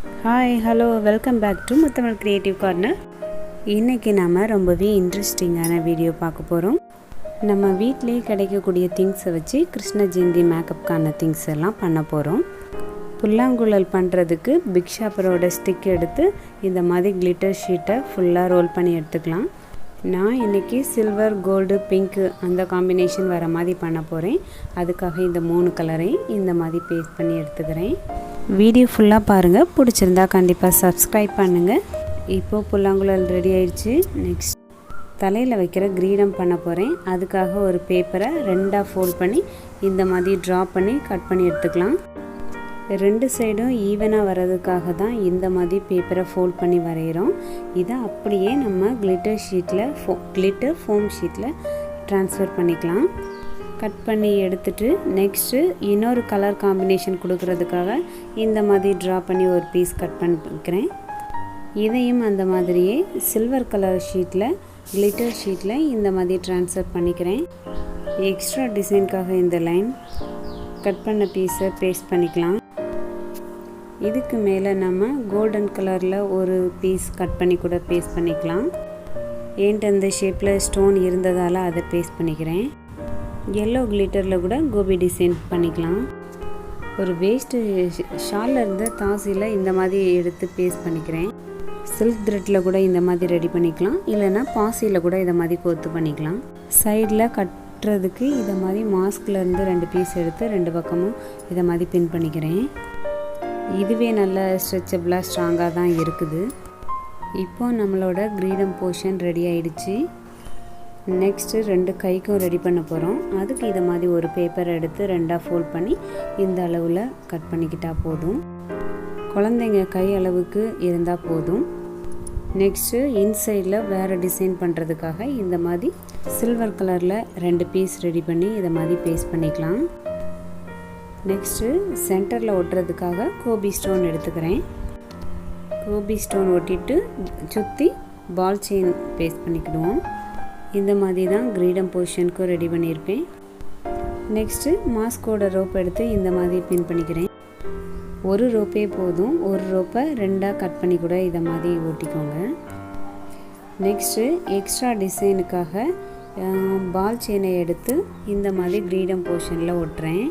Hi hello welcome back to Muthamizh creative corner. இன்றைக்கி நம்ம ரொம்பவே இன்ட்ரெஸ்டிங்கான வீடியோ பார்க்க போகிறோம். நம்ம வீட்டிலே கிடைக்கக்கூடிய திங்ஸை வச்சு கிருஷ்ண ஜெயந்தி மேக்கப்புக்கான திங்ஸ் எல்லாம் பண்ண போகிறோம். புல்லாங்குழல் பண்ணுறதுக்கு பிக் ஷாப்பரோட ஸ்டிக் எடுத்து இந்த மாதிரி கிளிட்டர் ஷீட்டை ஃபுல்லாக ரோல் பண்ணி எடுத்துக்கலாம். நான் இன்றைக்கி சில்வர், கோல்டு, பிங்க்கு அந்த காம்பினேஷன் வர மாதிரி பண்ண போகிறேன். அதுக்காக இந்த 3 கலரையும் இந்த மாதிரி பேஸ்ட் பண்ணி எடுத்துக்கிறேன். வீடியோ ஃபுல்லாக பாருங்கள், பிடிச்சிருந்தா கண்டிப்பாக சப்ஸ்கிரைப் பண்ணுங்கள். இப்போது புல்லாங்குழல் ரெடி ஆயிடுச்சு. நெக்ஸ்ட் தலையில் வைக்கிற கிரீடம் பண்ண போகிறேன். அதுக்காக ஒரு பேப்பரை 2ஆக ஃபோல்ட் பண்ணி இந்த மாதிரி ட்ரா பண்ணி கட் பண்ணி எடுத்துக்கலாம். 2 சைடும் ஈவனாக வர்றதுக்காக தான் இந்த மாதிரி பேப்பரை ஃபோல்ட் பண்ணி வரைகிறோம். இதை அப்படியே நம்ம கிளிட்டர் ஷீட்டில் கிளிட்டர் ஃபோம் ஷீட்டில் ட்ரான்ஸ்ஃபர் பண்ணிக்கலாம். கட் பண்ணி எடுத்துட்டு நெக்ஸ்ட்டு இன்னொரு கலர் காம்பினேஷன் கொடுக்கறதுக்காக இந்த மாதிரி ட்ரா பண்ணி ஒரு பீஸ் கட் பண்ணிக்கிறேன். இதையும் அந்த மாதிரியே சில்வர் கலர் ஷீட்டில் கிளிட்டர் ஷீட்டில் இந்த மாதிரி ட்ரான்ஸ்ஃபர் பண்ணிக்கிறேன். எக்ஸ்ட்ரா டிசைனுக்காக இந்த லைன் கட் பண்ண பீஸை பேஸ்ட் பண்ணிக்கலாம். இதுக்கு மேலே நம்ம கோல்டன் கலரில் ஒரு பீஸ் கட் பண்ணி கூட பேஸ்ட் பண்ணிக்கலாம். ஏன்ட்டு அந்த ஷேப்பில் ஸ்டோன் இருந்ததால் அதை பேஸ்ட் பண்ணிக்கிறேன். எல்லோ கிளிட்டரில் கூட கோபி டிசைன் பண்ணிக்கலாம். ஒரு வேஸ்ட்டு ஷாலில் இருந்த தாசியில் இந்த மாதிரி எடுத்து பேஸ்ட் பண்ணிக்கிறேன். சில்க் த்ரெட்டில் கூட இந்த மாதிரி ரெடி பண்ணிக்கலாம், இல்லைனா பாசியில் கூட இதை மாதிரி கோத்து பண்ணிக்கலாம். சைடில் கட்டுறதுக்கு இதை மாதிரி மாஸ்க்லேருந்து 2 பீஸ் எடுத்து 2 பக்கமும் இதை மாதிரி பின் பண்ணிக்கிறேன். இதுவே நல்ல ஸ்ட்ரெச்சபிளாக ஸ்ட்ராங்காக தான் இருக்குது. இப்போது நம்மளோட கிரீடம் போர்ஷன் ரெடி ஆகிடுச்சு. நெக்ஸ்ட்டு 2 கைக்கும் ரெடி பண்ண போகிறோம். அதுக்கு இதை மாதிரி ஒரு பேப்பரை எடுத்து 2ஆக ஃபோல்ட் பண்ணி இந்த அளவில் கட் பண்ணிக்கிட்டால் போதும். குழந்தைங்க கை அளவுக்கு இருந்தால் போதும். நெக்ஸ்ட்டு இன்சைடில் வேறு டிசைன் பண்ணுறதுக்காக இந்த மாதிரி சில்வர் கலரில் 2 பீஸ் ரெடி பண்ணி இதை மாதிரி பேஸ்ட் பண்ணிக்கலாம். நெக்ஸ்ட்டு சென்டரில் ஒட்டுறதுக்காக கோபி ஸ்டோன் எடுத்துக்கிறேன். கோபி ஸ்டோன் ஒட்டிட்டு சுற்றி பால் செயின் பேஸ்ட் பண்ணிக்கிடுவோம். இந்த மாதிரி தான் கிரீடம் போர்ஷனுக்கும் ரெடி பண்ணியிருப்பேன். நெக்ஸ்ட்டு மாஸ்கோட ரோப் எடுத்து இந்த மாதிரி பின் பண்ணிக்கிறேன். ஒரு ரோப்பே போதும், ஒரு ரோப்பை 2ஆக கட் பண்ணி கூட இதை மாதிரி ஓட்டிக்கோங்க. நெக்ஸ்ட்டு எக்ஸ்ட்ரா டிசைனுக்காக பால் செயினை எடுத்து இந்த மாதிரி கிரீடம் போர்ஷனில் ஒட்டுறேன்.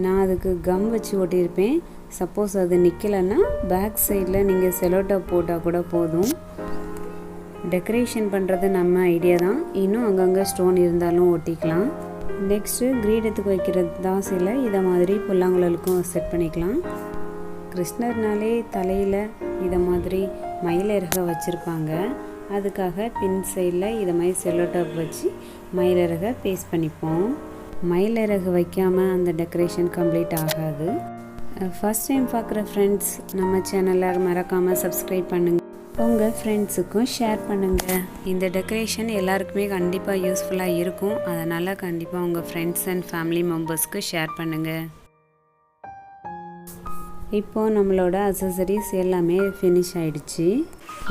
நான் அதுக்கு கம் வச்சு ஒட்டியிருப்பேன். சப்போஸ் அது நிற்கலைன்னா பேக் சைடில் நீங்கள் செலோடேப் போட்டால் கூட போதும். டெக்கரேஷன் பண்ணுறது நம்ம ஐடியா தான், இன்னும் அங்கங்கே ஸ்டோன் இருந்தாலும் ஒட்டிக்கலாம். நெக்ஸ்ட்டு கிரீடத்துக்கு வைக்கிற தாசியில் இதை மாதிரி புல்லாங்குழலுக்கும் செட் பண்ணிக்கலாம். கிருஷ்ணர்னாலே தலையில் இதை மாதிரி மயிலிறகை வச்சுருப்பாங்க. அதுக்காக பின் சைடில் இதை மாதிரி செலோடேப் வச்சு மயிலிறகை பேஸ்ட் பண்ணிப்போம். மயிலிறகு வைக்காமல் அந்த டெக்கரேஷன் கம்ப்ளீட் ஆகாது. ஃபஸ்ட் டைம் பார்க்குற ஃப்ரெண்ட்ஸ் நம்ம சேனலை மறக்காமல் சப்ஸ்கிரைப் பண்ணுங்கள், உங்கள் ஃப்ரெண்ட்ஸுக்கும் ஷேர் பண்ணுங்கள். இந்த டெக்கரேஷன் எல்லாருக்குமே கண்டிப்பாக யூஸ்ஃபுல்லாக இருக்கும். அதனால் கண்டிப்பாக உங்கள் ஃப்ரெண்ட்ஸ் அண்ட் ஃபேமிலி மெம்பர்ஸ்க்கு ஷேர் பண்ணுங்கள். இப்போது நம்மளோட அக்சசரிஸ் எல்லாமே ஃபினிஷ் ஆகிடுச்சு.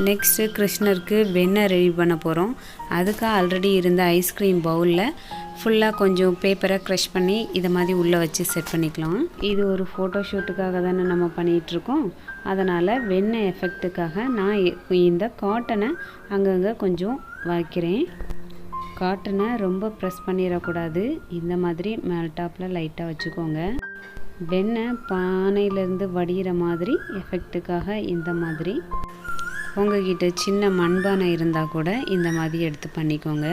நெக்ஸ்ட்டு கிருஷ்ணருக்கு வெண்ணெய் ரெடி பண்ண போகிறோம். அதுக்கு ஆல்ரெடி இருந்த ஐஸ்கிரீம் பவுலில் ஃபுல்லாக கொஞ்சம் பேப்பரை க்ரஷ் பண்ணி இதை மாதிரி உள்ளே வச்சு செட் பண்ணிக்கலாம். இது ஒரு ஃபோட்டோ ஷூட்டுக்காக தானே நம்ம பண்ணிகிட்ருக்கோம். அதனால் வெண்ணெய் எஃபெக்ட்டுக்காக நான் இந்த காட்டனை அங்கங்கே கொஞ்சம் வைக்கிறேன். காட்டனை ரொம்ப ப்ரெஸ் பண்ணிடக்கூடாது. இந்த மாதிரி மேல் டாப்பில் லைட்டாக வச்சுக்கோங்க. வெண்ணெய் பானையிலேருந்து வடிகிற மாதிரி எஃபெக்ட்டுக்காக இந்த மாதிரி. உங்ககிட்ட சின்ன மண்பானை இருந்தால் கூட இந்த மாதிரி எடுத்து பண்ணிக்கோங்க.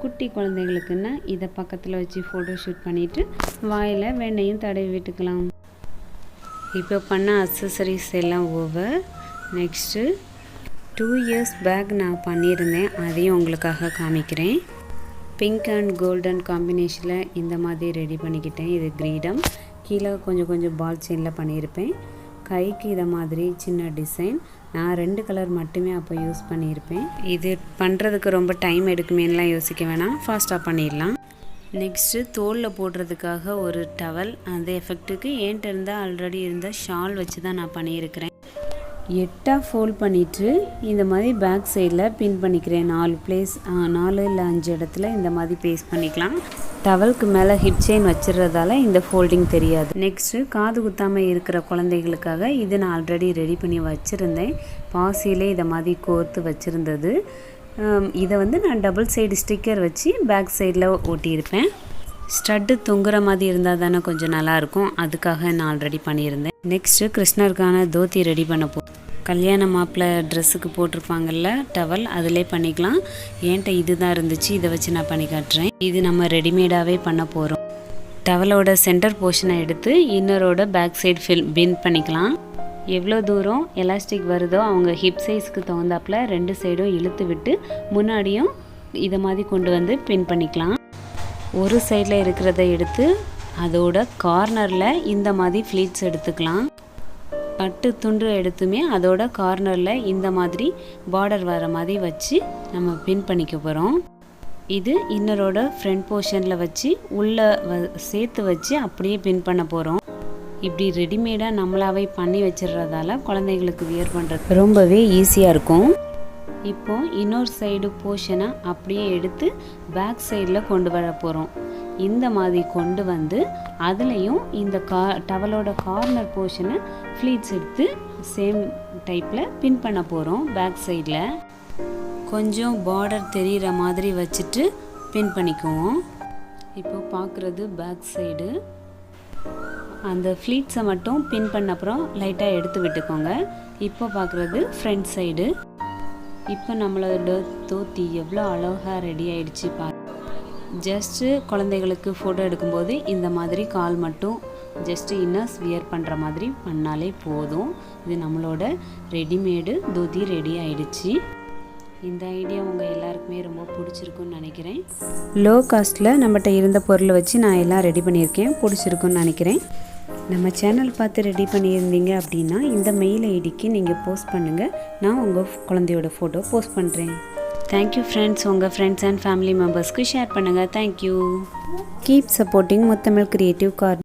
குட்டி குழந்தைங்களுக்குன்னா இதை பக்கத்தில் வச்சு ஃபோட்டோ ஷூட் பண்ணிவிட்டு வாயில் வெண்ணையும் தடவி விட்டுக்கலாம். இப்போ பண்ண அக்சசரிஸ் எல்லாம் ஓவர். நெக்ஸ்ட்டு 2 years பேக் நான் பண்ணியிருந்தேன், அதையும் உங்களுக்காக காமிக்கிறேன். பிங்க் அண்ட் கோல்டன் காம்பினேஷனில் இந்த மாதிரி ரெடி பண்ணிக்கிட்டேன். இது கிரீடம். கீழே கொஞ்சம் பால் செயினில் பண்ணியிருப்பேன். கைக்கு இதை மாதிரி சின்ன டிசைன். நான் 2 கலர் மட்டுமே அப்போ யூஸ் பண்ணியிருப்பேன். இது பண்ணுறதுக்கு ரொம்ப டைம் எடுக்குமேலாம் யோசிக்க வேணாம், ஃபாஸ்ட்டாக பண்ணிடலாம். நெக்ஸ்ட்டு தோலில் போடுறதுக்காக ஒரு டவல். அந்த எஃபெக்ட்டுக்கு ஏன்ட்டு இருந்தால் ஆல்ரெடி இருந்த ஷால் வச்சு தான் நான் பண்ணியிருக்கிறேன். 8 ஃபோல்ட் பண்ணிவிட்டு இந்த மாதிரி பேக் சைடில் பின் பண்ணிக்கிறேன். 4 இல்லை 5 இடத்துல இந்த மாதிரி பேஸ்ட் பண்ணிக்கலாம். டவலுக்கு மேலே ஹிப் செயின் வச்சிடுறதால இந்த ஃபோல்டிங் தெரியாது. நெக்ஸ்ட்டு காது குத்தாமல் இருக்கிற குழந்தைகளுக்காக இது நான் ஆல்ரெடி ரெடி பண்ணி வச்சுருந்தேன். பாசியிலே இதை மாதிரி கோர்த்து வச்சுருந்தது. இதை நான் டபுள் சைடு ஸ்டிக்கர் வச்சு பேக் சைடில் ஒட்டியிருப்பேன். ஸ்டட்டு தொங்குற மாதிரி இருந்தால் தானே கொஞ்சம் நல்லாயிருக்கும். அதுக்காக நான் ஆல்ரெடி பண்ணியிருந்தேன். நெக்ஸ்ட்டு கிருஷ்ணருக்கான தோத்தி ரெடி பண்ண கல்யாண மாப்பிள்ளை ட்ரெஸ்ஸுக்கு போட்டிருப்பாங்கல்ல டவல், அதிலே பண்ணிக்கலாம். என்கிட்ட இது தான் இருந்துச்சு, இதை வச்சு நான் பண்ணி காட்டுறேன். இது நம்ம ரெடிமேடாகவே பண்ண போகிறோம். டவலோட சென்டர் போர்ஷனை எடுத்து இன்னரோட பேக் சைடு பின் பண்ணிக்கலாம். எவ்வளோ தூரம் எலாஸ்டிக் வருதோ அவங்க ஹிப் சைஸ்க்கு தகுந்தாப்பில் 2 சைடும் இழுத்து விட்டு முன்னாடியும் இதை மாதிரி கொண்டு வந்து பின் பண்ணிக்கலாம். ஒரு சைடில் இருக்கிறத எடுத்து அதோட கார்னரில் இந்த மாதிரி ஃப்ளீட்ஸ் எடுத்துக்கலாம். பட்டு துண்டு எடுத்துமே அதோட கார்னரில் இந்த மாதிரி பார்டர் வர மாதிரி வச்சு நம்ம பின் பண்ணிக்க போகிறோம். இது இன்னரோட ஃப்ரண்ட் போர்ஷனில் வச்சு உள்ளே சேர்த்து வச்சு அப்படியே பின் பண்ண போகிறோம். இப்படி ரெடிமேடாக நம்மளாவே பண்ணி வச்சிடுறதால குழந்தைங்களுக்கு வியர் பண்ணுறது ரொம்பவே ஈஸியாக இருக்கும். இப்போது இன்னொரு சைடு போர்ஷனை அப்படியே எடுத்து பேக் சைடில் கொண்டு வர போகிறோம். இந்த மாதிரி கொண்டு வந்து அதுலேயும் இந்த டவலோட கார்னர் போர்ஷனை ஃப்ளீட்ஸ் எடுத்து சேம் டைப்பில் பின் பண்ண போகிறோம். பேக் சைடில் கொஞ்சம் பார்டர் தெரிகிற மாதிரி வச்சுட்டு பின் பண்ணிக்குவோம். இப்போ பார்க்குறது பேக் சைடு. அந்த ஃப்ளீட்ஸை மட்டும் பின் பண்ண அப்புறம் லைட்டாக எடுத்து விட்டுக்கோங்க. இப்போ பார்க்குறது ஃப்ரண்ட் சைடு. இப்போ நம்மளோட தோத்தி எவ்வளோ அழகாக ரெடி ஆகிடுச்சு ஜஸ்ட்டு குழந்தைகளுக்கு ஃபோட்டோ எடுக்கும்போது இந்த மாதிரி கால் மட்டும் ஜஸ்ட்டு இன்னர்ஸ் வியர் பண்ணுற மாதிரி பண்ணாலே போதும். இது நம்மளோட ரெடிமேடு தோத்தி ரெடி ஆகிடுச்சு. இந்த ஐடியா உங்கள் எல்லாருக்குமே ரொம்ப பிடிச்சிருக்குன்னு நினைக்கிறேன். லோ காஸ்ட்டில் நம்மகிட்ட இருந்த பொருளை வச்சு நான் எல்லாம் ரெடி பண்ணியிருக்கேன். பிடிச்சிருக்குன்னு நினைக்கிறேன். நம்ம சேனல் பார்த்து ரெடி பண்ணியிருந்தீங்க அப்படின்னா இந்த மெயில் ஐடிக்கு நீங்கள் போஸ்ட் பண்ணுங்கள். நான் உங்கள் குழந்தையோட ஃபோட்டோ போஸ்ட் பண்ணுறேன். Thank you friends. உங்கள் ஃப்ரெண்ட்ஸ் அண்ட் ஃபேமிலி மெம்பர்ஸ்க்கு ஷேர் பண்ணுங்கள். தேங்க்யூ. கீப் சப்போர்ட்டிங் முத்தமிழ் கிரியேட்டிவ் கார்னர்.